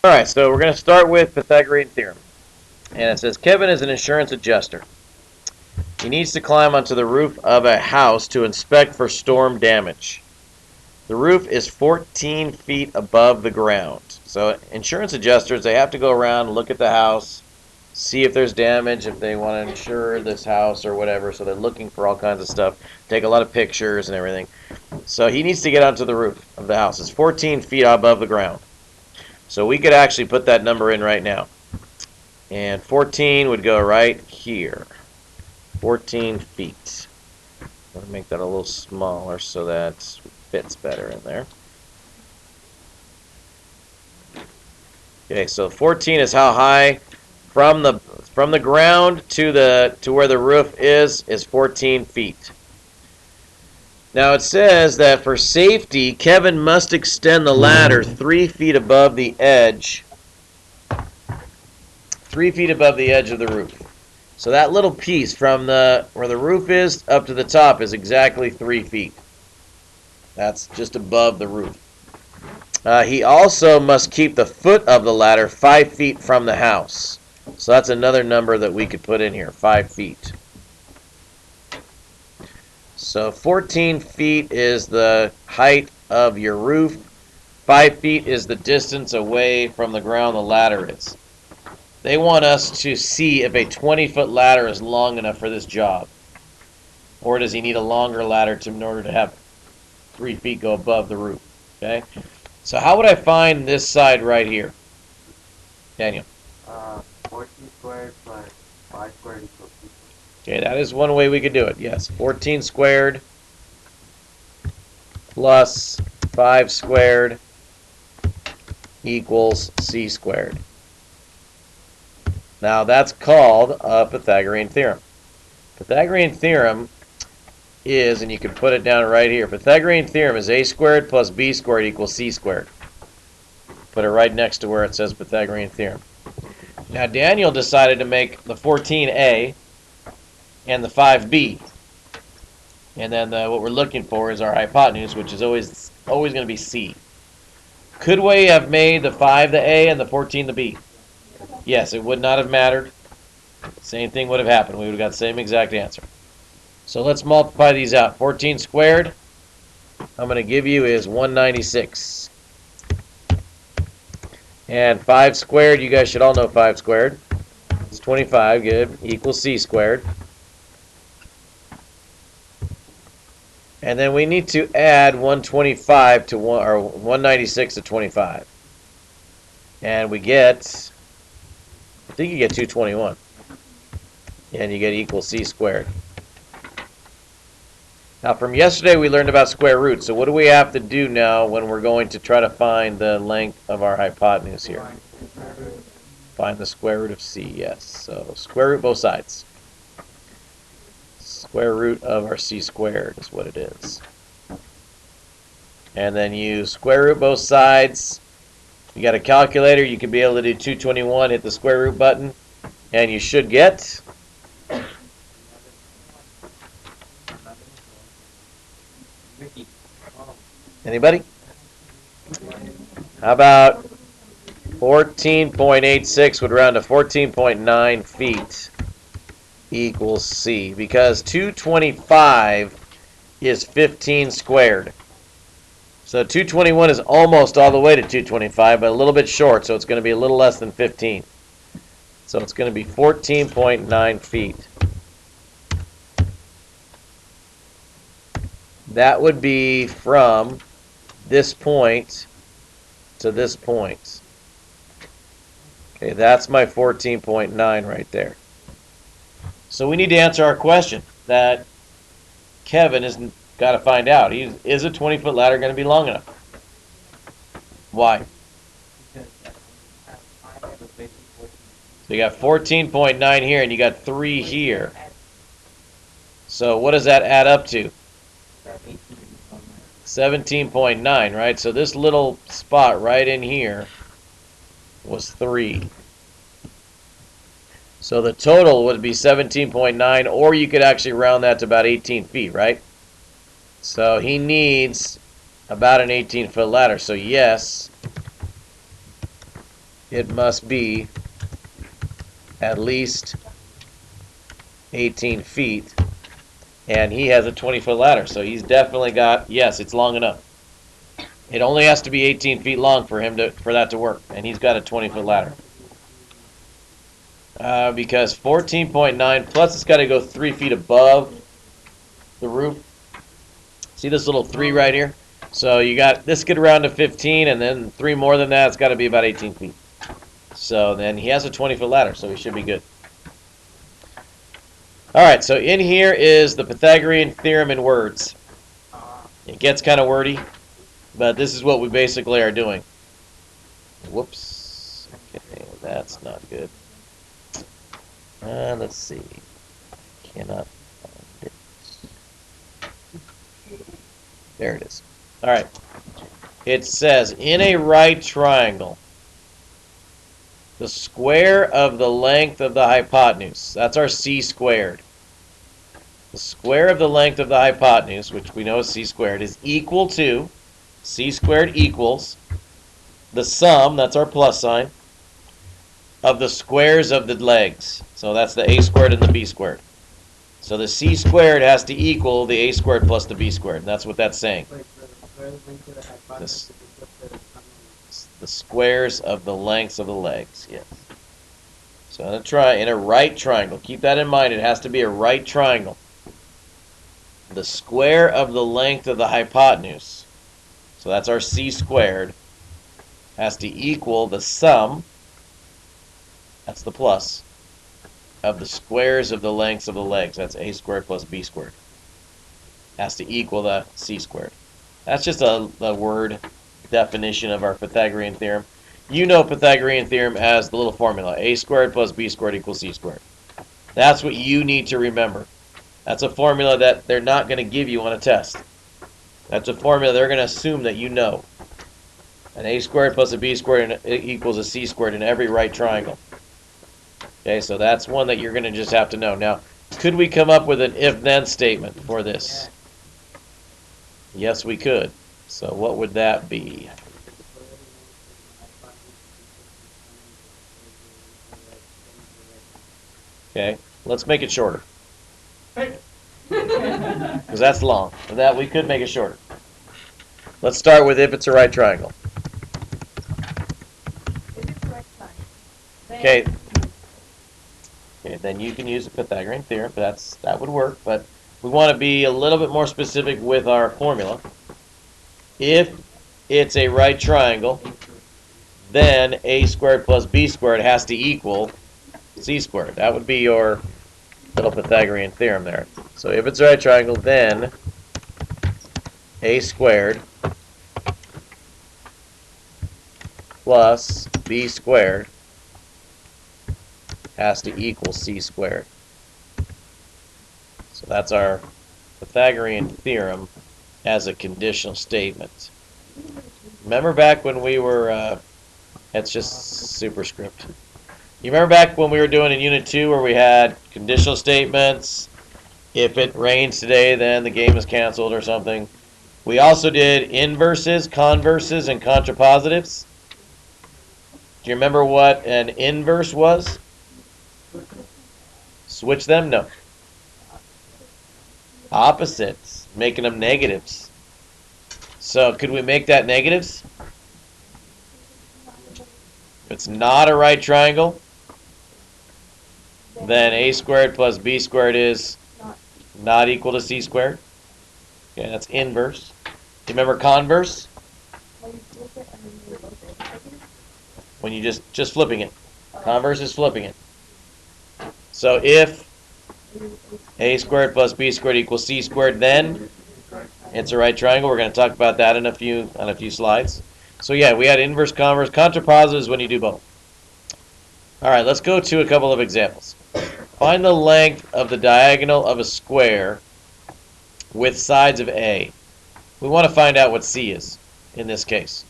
All right, so we're going to start with Pythagorean theorem. And it says Kevin is an insurance adjuster. He needs to climb onto the roof of a house to inspect for storm damage. The roof is 14 feet above the ground. So insurance adjusters, they have to go around, look at the house, see if there's damage, if they want to insure this house or whatever. So they're looking for all kinds of stuff, take a lot of pictures and everything. So he needs to get onto the roof of the house. It's 14 feet above the ground. So we could actually put that number in right now. And 14 would go right here. 14 feet. I'm going to make that a little smaller so that fits better in there. Okay, so 14 is how high from the ground to where the roof is 14 feet. Now it says that for safety, Kevin must extend the ladder 3 feet above the edge. 3 feet above the edge of the roof. So that little piece from where the roof is up to the top is exactly 3 feet. That's just above the roof. He also must keep the foot of the ladder 5 feet from the house. So that's another number that we could put in here, 5 feet. So 14 feet is the height of your roof. 5 feet is the distance away from the ground the ladder is. They want us to see if a 20-foot ladder is long enough for this job. Or does he need a longer ladder in order to have 3 feet go above the roof? Okay. So how would I find this side right here? Daniel. 14 squared plus 5 squared equals 2. Okay, that is one way we could do it. Yes, 14 squared plus 5 squared equals c squared. Now that's called a Pythagorean theorem. Pythagorean theorem is, and you can put it down right here, Pythagorean theorem is a squared plus b squared equals c squared. Put it right next to where it says Pythagorean theorem. Now Daniel decided to make the 14a and the 5b. And then what we're looking for is our hypotenuse, which is always going to be c. Could we have made the 5 the a and the 14 the b? Yes, it would not have mattered. Same thing would have happened. We would have got the same exact answer. So let's multiply these out. 14 squared, I'm going to give you is 196. And 5 squared, you guys should all know 5 squared. It's 25, good, equals c squared. And then we need to add 125 to 196 to 25. And we get, I think you get 221. And you get equals c squared. Now from yesterday we learned about square roots. So what do we have to do now when we're going to try to find the length of our hypotenuse here? Find the square root of c, yes. So square root both sides. Square root of our c squared is what it is. And then you square root both sides. You got a calculator, you can be able to do 221, hit the square root button, and you should get anybody? How about 14.86 would round to 14.9 feet equals c, because 225 is 15 squared. So 221 is almost all the way to 225, but a little bit short, so it's going to be a little less than 15. So it's going to be 14.9 feet. That would be from this point to this point. Okay, that's my 14.9 right there. So we need to answer our question that Kevin has got to find out. Is a 20-foot ladder going to be long enough? Why? So you got 14.9 here and you got 3 here. So what does that add up to? 17.9, right? So this little spot right in here was 3. So the total would be 17.9, or you could actually round that to about 18 feet, right? So he needs about an 18-foot ladder. So yes, it must be at least 18 feet, and he has a 20-foot ladder, so he's definitely got, yes, it's long enough. It only has to be 18 feet long for that to work, and he's got a 20-foot ladder. Because 14.9 plus it's got to go 3 feet above the roof. See this little 3 right here? So you got this get around to 15, and then 3 more than that, it's got to be about 18 feet. So then he has a 20-foot ladder, so he should be good. All right, so in here is the Pythagorean theorem in words. It gets kind of wordy, but this is what we basically are doing. Whoops. Okay, that's not good. Let's see. Cannot find it. There it is. All right. It says, in a right triangle, the square of the length of the hypotenuse, that's our c squared. The square of the length of the hypotenuse, which we know is c squared, is equal to, c squared equals, the sum, that's our plus sign, of the squares of the legs. So that's the a squared and the b squared. So the c squared has to equal the a squared plus the b squared. And that's what that's saying. The squares of the lengths of the legs, yes. So I'm going to try in a right triangle. Keep that in mind. It has to be a right triangle. The square of the length of the hypotenuse, so that's our c squared, has to equal the sum, that's the plus, of the squares of the lengths of the legs. That's a squared plus b squared. Has to equal the c squared. That's just a word definition of our Pythagorean theorem. You know Pythagorean theorem as the little formula, a squared plus b squared equals c squared. That's what you need to remember. That's a formula that they're not going to give you on a test. That's a formula they're going to assume that you know. An a squared plus a b squared equals a c squared in every right triangle. Okay, so that's one that you're going to just have to know. Now, could we come up with an if-then statement for this? Yes, we could. So what would that be? Okay, let's make it shorter. Because that's long. For that, we could make it shorter. Let's start with if it's a right triangle. Okay. Okay, then you can use the Pythagorean theorem. That would work, but we want to be a little bit more specific with our formula. If it's a right triangle, then a squared plus b squared has to equal c squared. That would be your little Pythagorean theorem there. So if it's a right triangle, then a squared plus b squared has to equal c squared. So that's our Pythagorean theorem as a conditional statement. Remember back when we were, that's just superscript. You remember back when we were doing in Unit 2 where we had conditional statements, if it rains today then the game is canceled or something. We also did inverses, converses, and contrapositives. Do you remember what an inverse was? Switch them? No. Opposites, making them negatives. So could we make that negatives? If it's not a right triangle, then a squared plus b squared is not equal to c squared. Okay, that's inverse. Do you remember converse? When you just flipping it. Converse is flipping it. So if a squared plus b squared equals c squared, then it's a right triangle. We're going to talk about that in a few slides. So yeah, we had inverse, converse, contrapositive is when you do both. All right, let's go to a couple of examples. Find the length of the diagonal of a square with sides of a. We want to find out what c is in this case.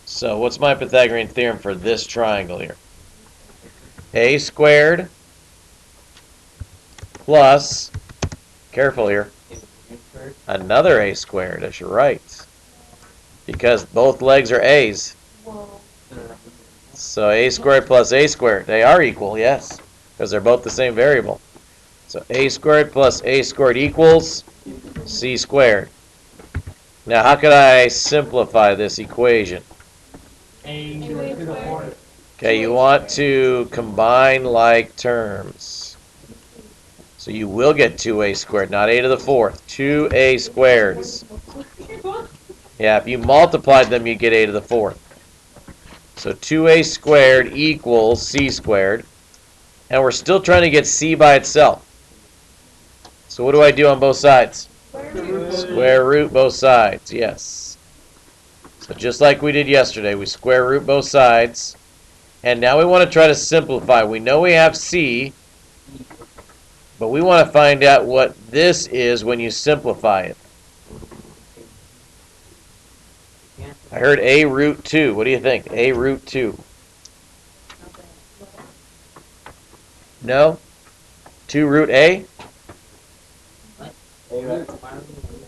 So what's my Pythagorean theorem for this triangle here? A squared plus, careful here, another a squared, that's right. Because both legs are a's. So a squared plus a squared, they are equal, yes, because they're both the same variable. So a squared plus a squared equals c squared. Now, how could I simplify this equation? A to the fourth. Okay, you want to combine like terms. So you will get 2a squared, not a to the fourth. 2a squareds. Yeah, if you multiplied them, you get a to the fourth. So 2a squared equals c squared. And we're still trying to get c by itself. So what do I do on both sides? Square root both sides, yes. So just like we did yesterday, we square root both sides. And now we want to try to simplify. We know we have c, but we want to find out what this is when you simplify it. I heard a root 2. What do you think? A root 2. No? 2 root a?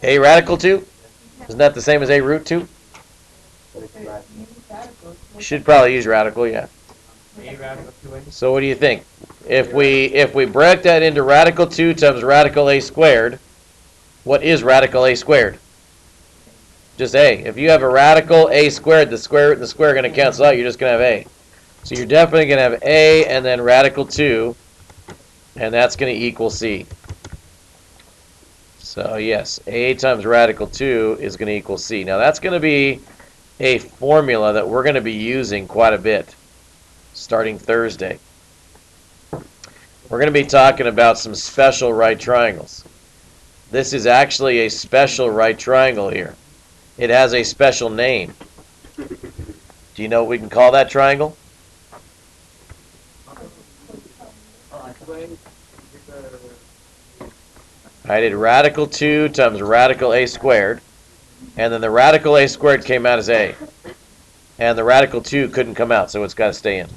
A radical 2? Isn't that the same as a root 2? You should probably use radical, yeah. So what do you think? If we break that into radical 2 times radical a squared, what is radical a squared? Just a. If you have a radical a squared, the square root and the square are going to cancel out. You're just going to have a. So you're definitely going to have a and then radical 2, and that's going to equal c. So yes, a times radical 2 is going to equal c. Now that's going to be a formula that we're going to be using quite a bit starting Thursday. We're going to be talking about some special right triangles. This is actually a special right triangle here. It has a special name. Do you know what we can call that triangle? I did radical 2 times radical a squared, and then the radical a squared came out as a. And the radical 2 couldn't come out, so it's got to stay in.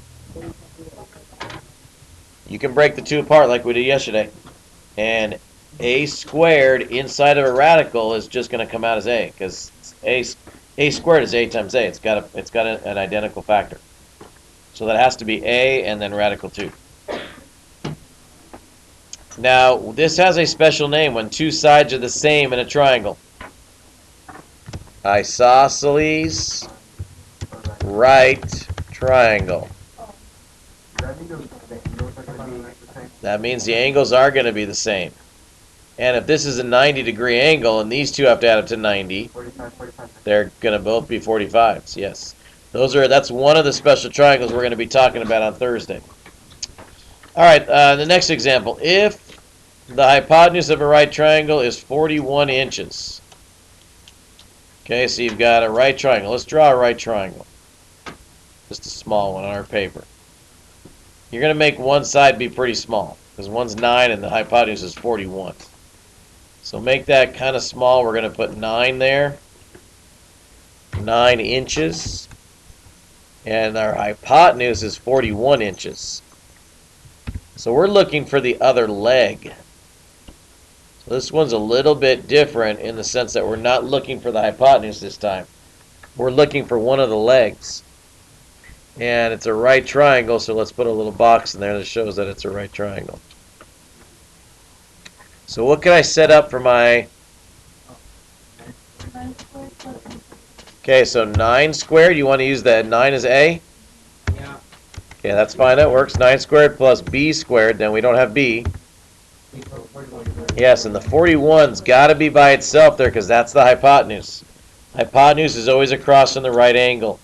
You can break the two apart like we did yesterday. And a squared inside of a radical is just going to come out as a, because a squared is a times a. It's got an identical factor. So that has to be a and then radical 2. Now, this has a special name when two sides are the same in a triangle. Isosceles right triangle. That means the angles are going to be the same. And if this is a 90-degree angle and these two have to add up to 90, they're going to both be 45s, yes. That's one of the special triangles we're going to be talking about on Thursday. All right, the next example. If the hypotenuse of a right triangle is 41 inches. Okay, so you've got a right triangle. Let's draw a right triangle. Just a small one on our paper. You're going to make one side be pretty small, because one's 9 and the hypotenuse is 41. So make that kind of small. We're going to put 9 there. 9 inches. And our hypotenuse is 41 inches. So we're looking for the other leg. So this one's a little bit different in the sense that we're not looking for the hypotenuse this time. We're looking for one of the legs. And it's a right triangle, so let's put a little box in there that shows that it's a right triangle. So what can I set up for my... Okay, so 9 squared, you want to use that 9 as a? Yeah. Okay, that's fine, that works. 9 squared plus b squared, then we don't have b. Yes, and the 41's got to be by itself there because that's the hypotenuse. Hypotenuse is always across from the right angle.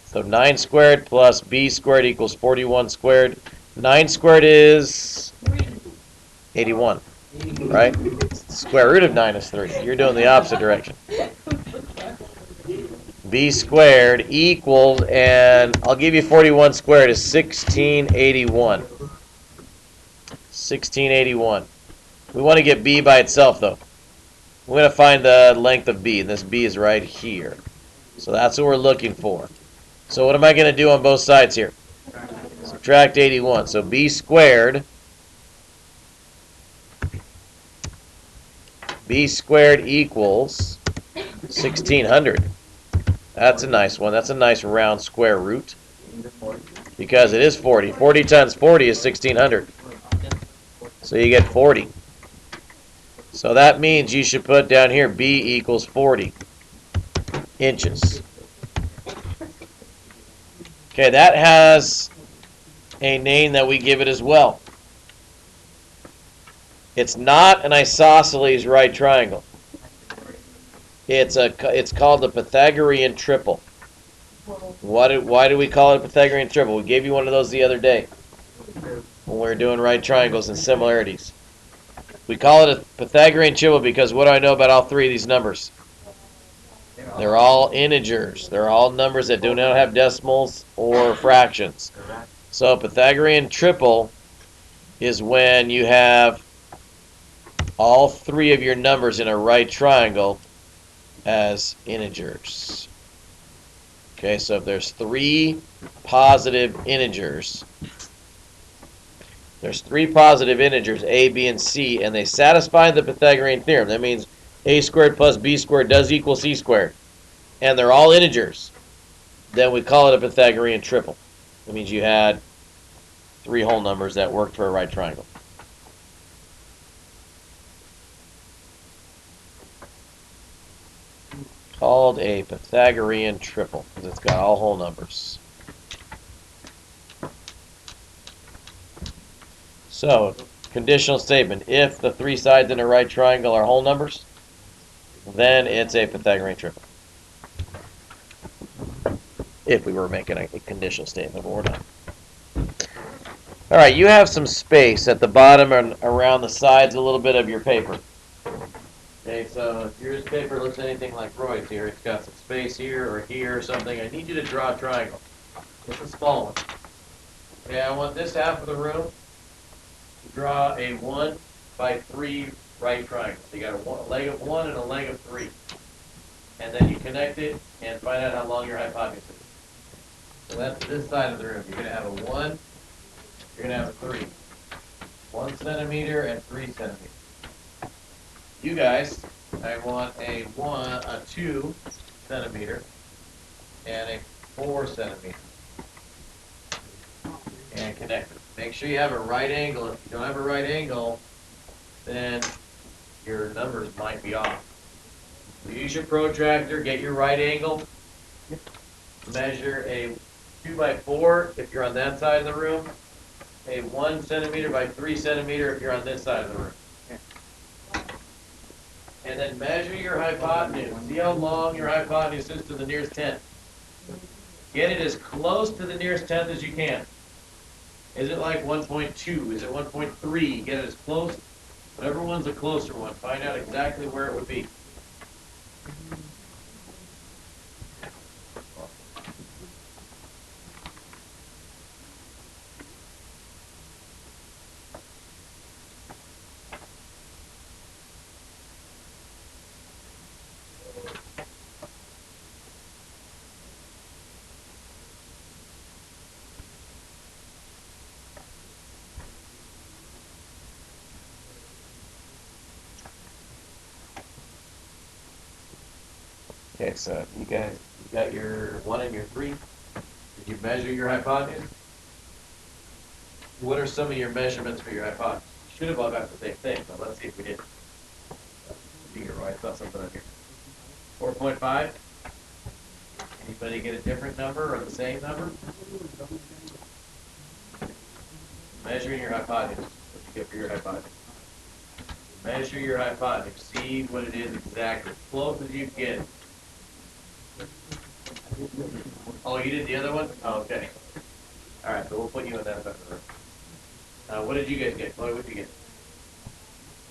So 9 squared plus b squared equals 41 squared. 9 squared is 81, right? Square root of 9 is 3. You're doing the opposite direction. B squared equals, and I'll give you 41 squared is 1681. 1681. We want to get b by itself, though. We're going to find the length of b, and this b is right here. So that's what we're looking for. So what am I going to do on both sides here? Subtract 81. So b squared equals 1600. That's a nice one. That's a nice round square root In the 40. because it is 40. 40 times 40 is 1600. So you get 40. So that means you should put down here B equals 40 inches. Okay, that has a name that we give it as well. It's not an isosceles right triangle. It's called the Pythagorean triple. Why do we call it a Pythagorean triple? We gave you one of those the other day when we were doing right triangles and similarities. We call it a Pythagorean triple because what do I know about all three of these numbers? They're all integers. They're all numbers that do not have decimals or fractions. So Pythagorean triple is when you have all three of your numbers in a right triangle as integers. Okay, so if there's three positive integers, A, B, and C, and they satisfy the Pythagorean theorem. That means a squared plus b squared does equal c squared. And they're all integers. Then we call it a Pythagorean triple. That means you had three whole numbers that worked for a right triangle. Called a Pythagorean triple because it's got all whole numbers. So, conditional statement. If the three sides in a right triangle are whole numbers, then it's a Pythagorean triple. If we were making a conditional statement, but we're not. All right, you have some space at the bottom and around the sides a little bit of your paper. Okay, so if your paper looks anything like Roy's here, it's got some space here or here or something. I need you to draw a triangle. It's a small one. Okay, I want this half of the room to draw a 1 by 3 right triangle. So you got a leg of 1 and a leg of 3. And then you connect it and find out how long your hypotenuse is. So that's this side of the room. You're going to have a 1, you're going to have a 3. 1 centimeter and 3 centimeters. You guys, I want a 2 centimeter and a 4 centimeter. And connect it. Make sure you have a right angle. If you don't have a right angle, then your numbers might be off. So use your protractor, get your right angle, measure a 2 by 4 if you're on that side of the room, a 1 centimeter by 3 centimeter if you're on this side of the room. And then measure your hypotenuse. See how long your hypotenuse is to the nearest tenth. Get it as close to the nearest tenth as you can. Is it like 1.2? Is it 1.3? Get it as close. Whatever one's the closer one. Find out exactly where it would be. Okay, so you guys got your 1 and your 3. Did you measure your hypotenuse? What are some of your measurements for your hypotenuse? You should have all got the same thing, but let's see if we did. I saw something on here. 4.5? Anybody get a different number or the same number? Measuring your hypotenuse. What you get for your hypotenuse? Measure your hypotenuse. See what it is exactly. As close as you get. Oh, you did the other one? Oh, okay. All right, so we'll put you in that side of the room. What did you guys get? Chloe, what did you get?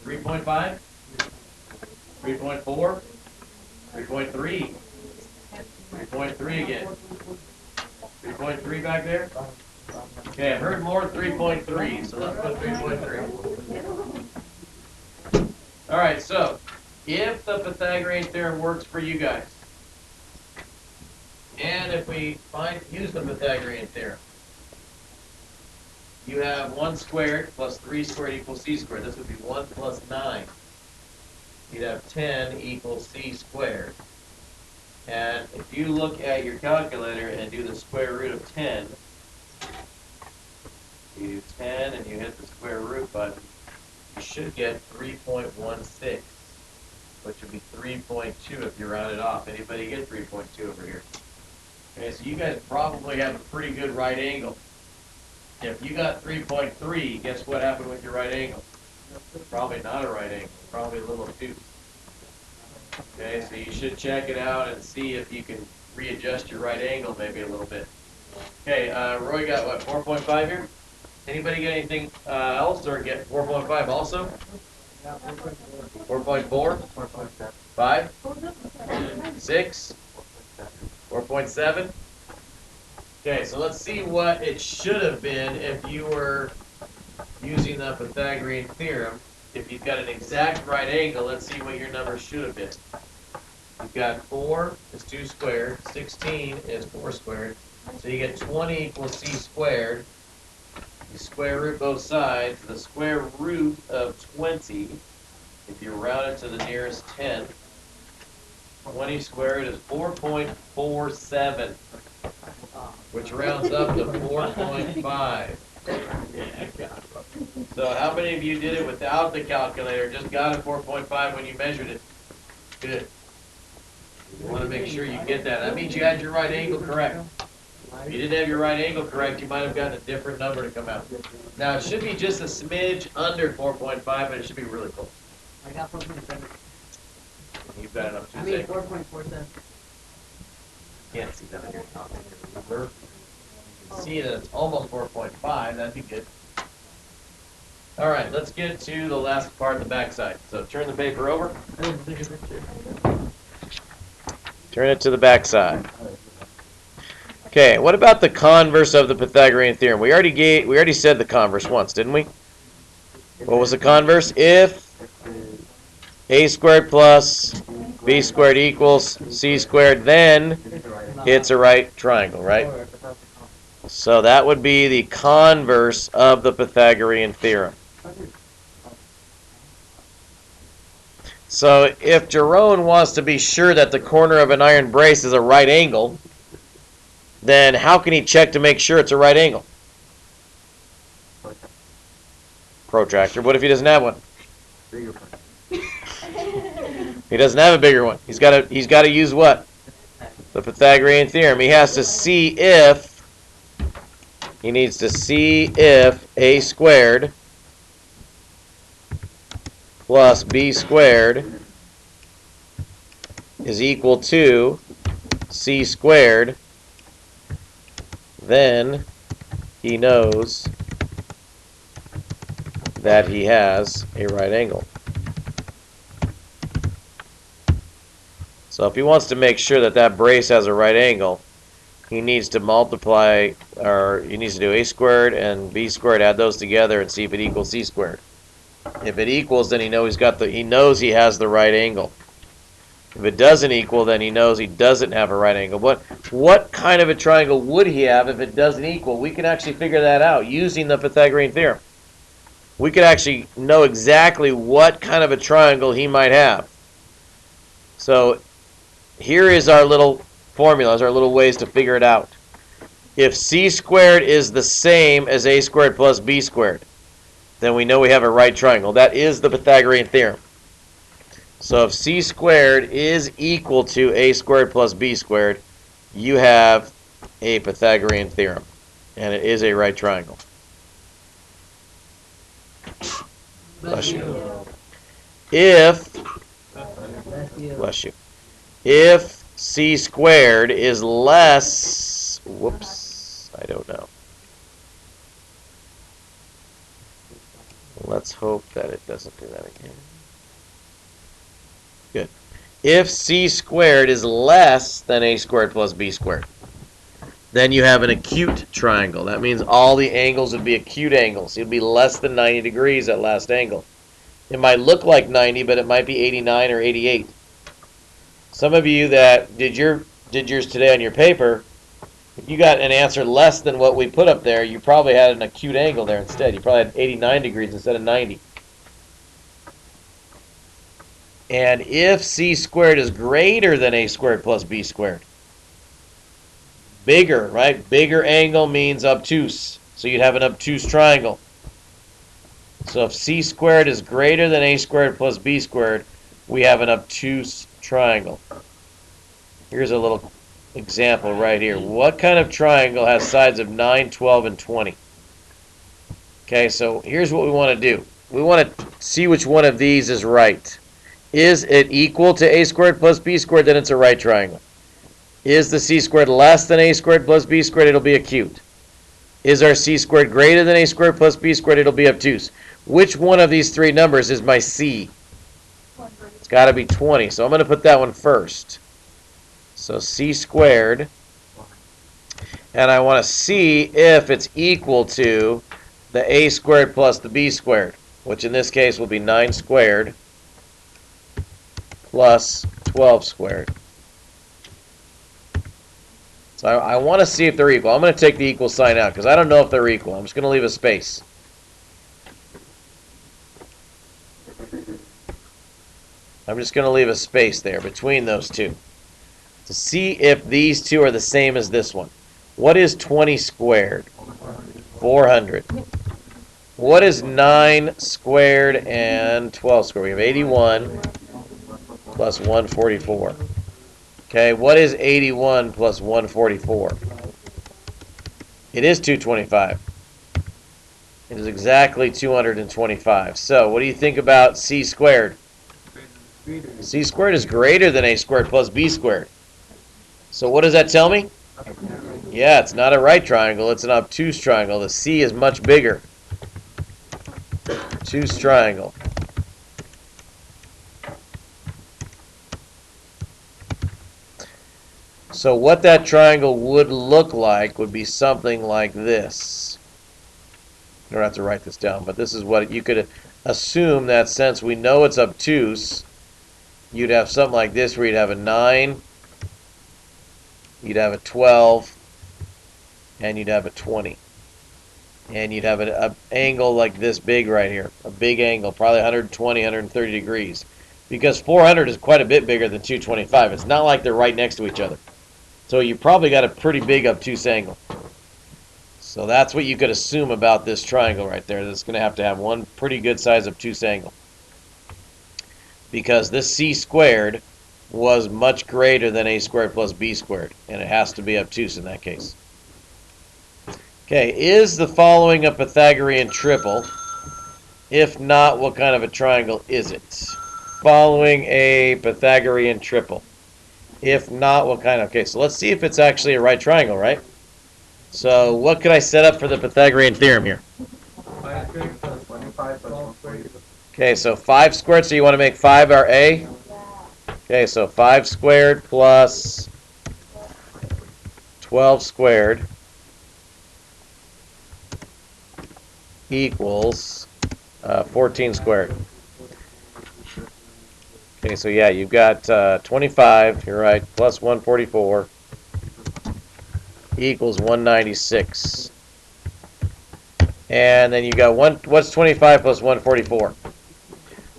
3.5? 3.4? 3.3? 3.3 again. 3.3 back there? Okay, I've heard more 3.3, so let's put 3.3. All right, so if the Pythagorean theorem works for you guys, and if we use the Pythagorean theorem, you have 1 squared plus 3 squared equals c squared. This would be 1 plus 9. You'd have 10 equals c squared. And if you look at your calculator and do the square root of 10, you do 10 and you hit the square root button, you should get 3.16, which would be 3.2 if you round it off. Anybody get 3.2 over here? Okay, so you guys probably have a pretty good right angle. If you got 3.3, guess what happened with your right angle? Probably not a right angle, probably a little obtuse. Okay, so you should check it out and see if you can readjust your right angle maybe a little bit. Okay, Roy got what, 4.5 here? Anybody get anything else or get 4.5 also? 4.4? 4.7. 5? 6? 4.7? Okay, so let's see what it should have been if you were using the Pythagorean theorem. If you've got an exact right angle, let's see what your number should have been. You've got 4 is 2 squared, 16 is 4 squared, so you get 20 equals c squared. You square root both sides. The square root of 20, if you round it to the nearest 10, 20 squared is 4.47, which rounds up to 4.5. So how many of you did it without the calculator, just got it 4.5 when you measured it? Good. You want to make sure you get that. That means you had your right angle correct. If you didn't have your right angle correct, you might have gotten a different number to come out. Now, it should be just a smidge under 4.5, but it should be really close. I got 4.7. You've got it up to I mean 4.47. Can't see that on your calculator. You can see that it's almost 4.5. That'd be good. All right, let's get to the last part, the backside. So turn the paper over. Turn it to the backside. Okay, what about the converse of the Pythagorean theorem? We already said the converse once, didn't we? What was the converse? If a squared plus b squared equals c squared, then it's a right triangle, right? So that would be the converse of the Pythagorean theorem. So if Jerome wants to be sure that the corner of an iron brace is a right angle, then how can he check to make sure it's a right angle? Protractor. What if he doesn't have one? He doesn't have a bigger one. He's got to use what? The Pythagorean theorem. He has to see if a squared plus b squared is equal to c squared, then he knows that he has a right angle. So if he wants to make sure that that brace has a right angle, he needs to multiply, or he needs to do a squared and b squared, add those together and see if it equals c squared. If it equals, then he knows he has the right angle. If it doesn't equal, then he knows he doesn't have a right angle. What kind of a triangle would he have if it doesn't equal? We can actually figure that out using the Pythagorean theorem. We could actually know exactly what kind of a triangle he might have. So here is our little formulas, our little ways to figure it out. If c squared is the same as a squared plus b squared, then we know we have a right triangle. That is the Pythagorean theorem. So if c squared is equal to a squared plus b squared, you have a Pythagorean theorem, and it is a right triangle. Bless you. Bless you. If c squared is less, I don't know. Let's hope that it doesn't do that again. Good. If c squared is less than a squared plus b squared, then you have an acute triangle. That means all the angles would be acute angles. It would be less than 90 degrees at last angle. It might look like 90, but it might be 89 or 88. Some of you that did yours today on your paper, if you got an answer less than what we put up there, you probably had an acute angle there instead. You probably had 89 degrees instead of 90. And if c squared is greater than a squared plus b squared, bigger, right? Bigger angle means obtuse. So you'd have an obtuse triangle. So if c squared is greater than a squared plus b squared, we have an obtuse triangle. Here's a little example right here. What kind of triangle has sides of 9, 12, and 20? Okay, so here's what we want to do. We want to see which one of these is right. Is it equal to a squared plus b squared? Then it's a right triangle. Is the c squared less than a squared plus b squared? It'll be acute. Is our c squared greater than a squared plus b squared? It'll be obtuse. Which one of these three numbers is my c? It's got to be 20, so I'm going to put that one first. So c squared, and I want to see if it's equal to the a squared plus the b squared, which in this case will be 9 squared plus 12 squared. So I want to see if they're equal. I'm going to take the equal sign out because I don't know if they're equal. I'm just going to leave a space. I'm just going to leave a space there between those two to see if these two are the same as this one. What is 20 squared? 400. What is 9 squared and 12 squared? We have 81 plus 144. Okay, what is 81 plus 144? It is 225. It is exactly 225. So what do you think about c squared? C squared is greater than a squared plus b squared. So what does that tell me? Yeah, it's not a right triangle, it's an obtuse triangle. The c is much bigger. Obtuse triangle. So what that triangle would look like would be something like this. You don't have to write this down, but this is what you could assume that since we know it's obtuse, you'd have something like this where you'd have a 9, you'd have a 12, and you'd have a 20. And you'd have an angle like this big right here, a big angle, probably 120, 130 degrees. Because 400 is quite a bit bigger than 225. It's not like they're right next to each other. So you probably got a pretty big obtuse angle. So that's what you could assume about this triangle right there. It's going to have one pretty good size obtuse angle. Because this c squared was much greater than a squared plus b squared. And it has to be obtuse in that case. Okay, is the following a Pythagorean triple? If not, what kind of a triangle is it? Following a Pythagorean triple. If not, what kind of... Okay, so let's see if it's actually a right triangle, right? So what could I set up for the Pythagorean theorem here? 5 squared plus 25 plus 144. Okay, so 5 squared, so you want to make 5 our a? Okay, so 5 squared plus 12 squared equals 14 squared. Okay, so yeah, you've got 25, you're right, plus 144 equals 196. And then you got what's 25 plus 144?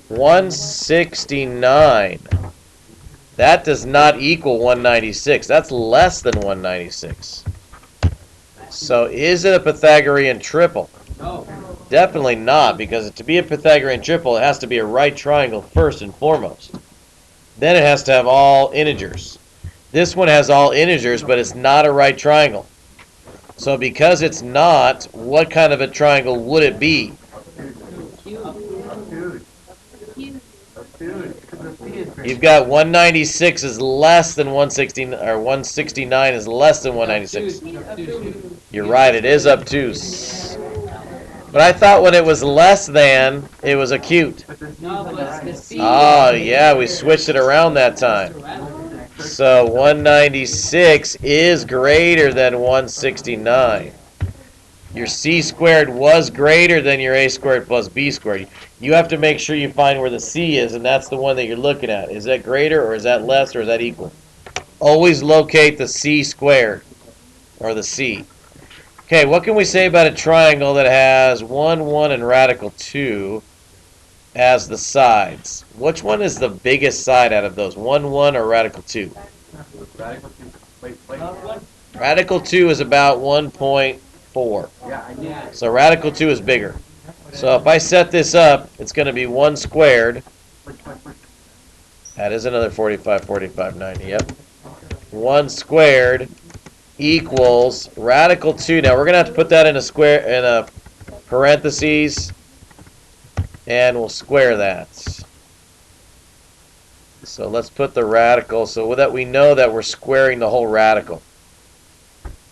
169. That does not equal 196. That's less than 196. So is it a Pythagorean triple? No. Definitely not, because to be a Pythagorean triple, it has to be a right triangle first and foremost. Then it has to have all integers. This one has all integers, but it's not a right triangle. So because it's not, what kind of a triangle would it be? You've got 196 is less than 169, or 169 is less than 196. You're right, it is obtuse. But I thought when it was less than, it was acute. Oh, yeah, we switched it around that time. So 196 is greater than 169. Your c squared was greater than your a squared plus b squared. You have to make sure you find where the c is, and that's the one that you're looking at. Is that greater, or is that less, or is that equal? Always locate the c squared, or the c. Okay, what can we say about a triangle that has 1, 1, and radical 2? as the sides. Which one is the biggest side out of those? 1, 1, or radical 2? Radical 2. Wait. Radical 2 is about 1.4. Yeah, I did. So radical 2 is bigger. So if I set this up, it's going to be 1 squared. Wait. That is another 45, 90. Yep. 1 squared equals radical 2. Now we're going to have to put that in a parentheses, and we'll square that. So let's put the radical so that we know that we're squaring the whole radical.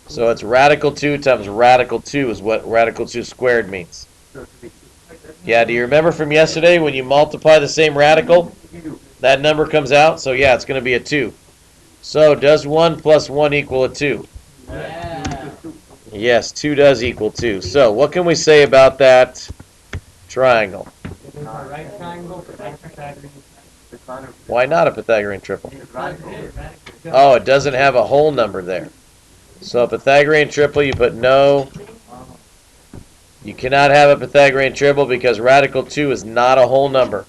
So it's radical 2 times radical 2 is what radical 2 squared means. Yeah, do you remember from yesterday when you multiply the same radical, that number comes out? So yeah, it's going to be a 2. So does 1 plus 1 equal a 2? Yeah. Yes, 2 does equal 2. So what can we say about that triangle? It is a right triangle, right Pythagorean. Why not a Pythagorean triple? Radical. Oh, it doesn't have a whole number there. So a Pythagorean triple, you put no. You cannot have a Pythagorean triple because radical 2 is not a whole number.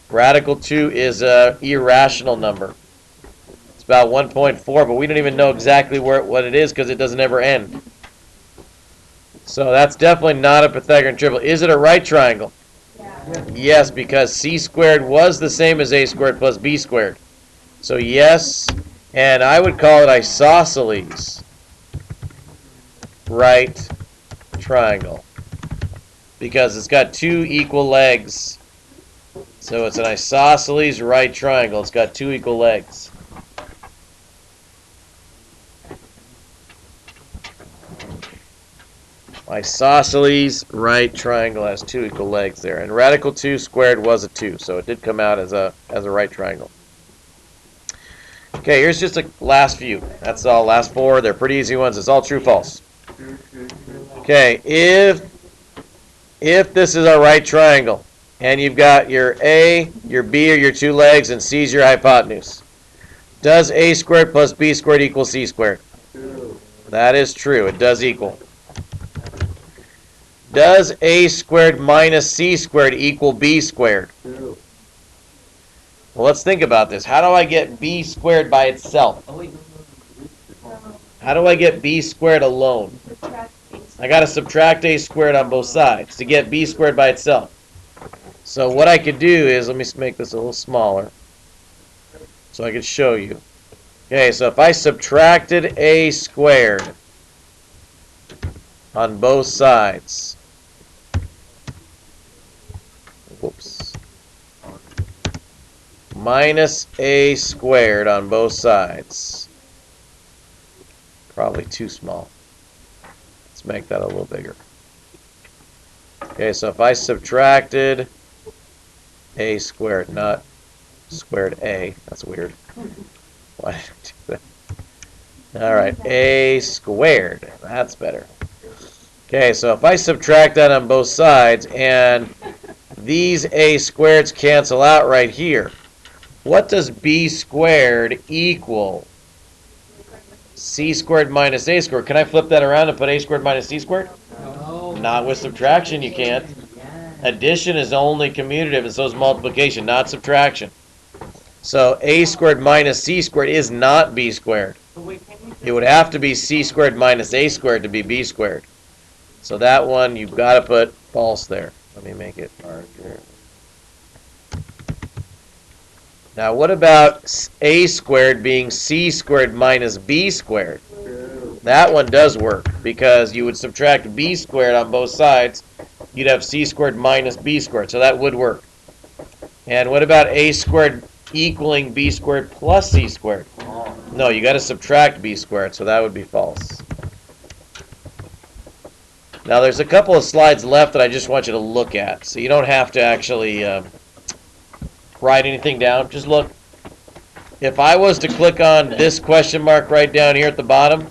Radical 2 is an irrational number. It's about 1.4, but we don't even know exactly what it is because it doesn't ever end. So that's definitely not a Pythagorean triple. Is it a right triangle? Yes, because c squared was the same as a squared plus b squared. So yes, and I would call it isosceles right triangle because it's got 2 equal legs. So it's an isosceles right triangle. It's got 2 equal legs. Isosceles right triangle has 2 equal legs there. And radical 2 squared was a 2, so it did come out as a right triangle. Okay, here's just a last few. That's all, last 4. They're pretty easy ones. It's all true, false. Okay, if this is a right triangle, and you've got your A, your B are your 2 legs, and C is your hypotenuse, does A squared plus B squared equal C squared? That is true. It does equal. Does A squared minus C squared equal B squared? Well, let's think about this. How do I get B squared by itself? How do I get B squared alone? I got to subtract A squared on both sides to get B squared by itself. So what I could do is, let me make this a little smaller so I can show you. Okay, so if I subtracted A squared on both sides, whoops, minus A squared on both sides, probably too small. Let's make that a little bigger. Okay, so if I subtracted A squared, not squared A, that's weird. Why did I do that? All right, A squared, that's better. Okay, so if I subtract that on both sides, and these A squareds cancel out right here, what does B squared equal? C squared minus A squared. Can I flip that around and put A squared minus C squared? No. Not with subtraction, you can't. Addition is only commutative, and so is multiplication, not subtraction. So A squared minus C squared is not B squared. It would have to be C squared minus A squared to be B squared. So that one, you've got to put false there. Let me make it larger. Now, what about A squared being C squared minus B squared? That one does work because you would subtract B squared on both sides. You'd have C squared minus B squared, so that would work. And what about A squared equaling B squared plus C squared? No, you got to subtract B squared, so that would be false. Now, there's a couple of slides left that I just want you to look at, so you don't have to actually write anything down. Just look. If I was to click on this question mark right down here at the bottom,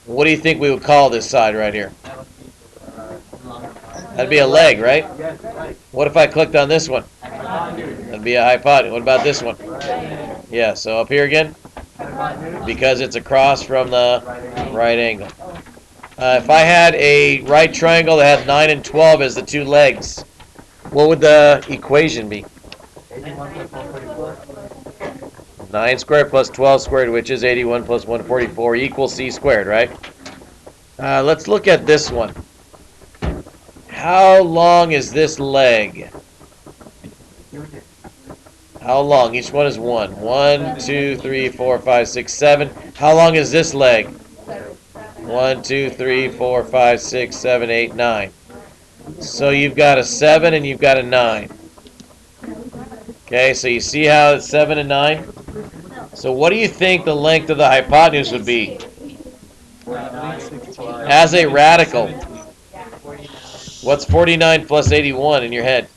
what do you think we would call this side right here? That'd be a leg, right? Yes, right. What if I clicked on this one? That'd be a hypotenuse. What about this one? Yeah, so up here again? Because it's across from the right angle. If I had a right triangle that had 9 and 12 as the 2 legs, What would the equation be? 81 plus 144. 9 squared plus 12 squared, which is 81 plus 144, equals c squared, right? Let's look at this one. How long is this leg? How long? Each one is 1. 1, 2, 3, 4, 5, 6, 7. How long is this leg? 1, 2, 3, 4, 5, 6, 7, 8, 9. So you've got a 7 and you've got a 9. Okay, so you see how it's 7 and 9? So what do you think the length of the hypotenuse would be? As a radical. What's 49 plus 81 in your head?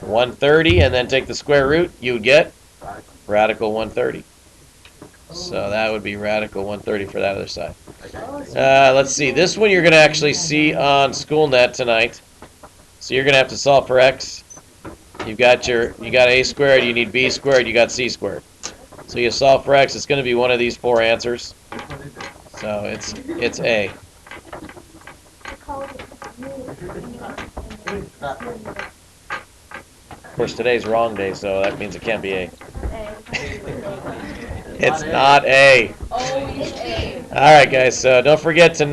130, and then take the square root, you would get radical 130. So that would be radical 130 for that other side. Let's see. This one you're going to actually see on SchoolNet tonight. So you're going to have to solve for x. You got a squared, you need b squared, you got c squared. So you solve for x, it's going to be one of these 4 answers. So it's a. Of course, today's wrong day, so that means it can't be a. It's not a. Always A. All right, guys. So don't forget tonight.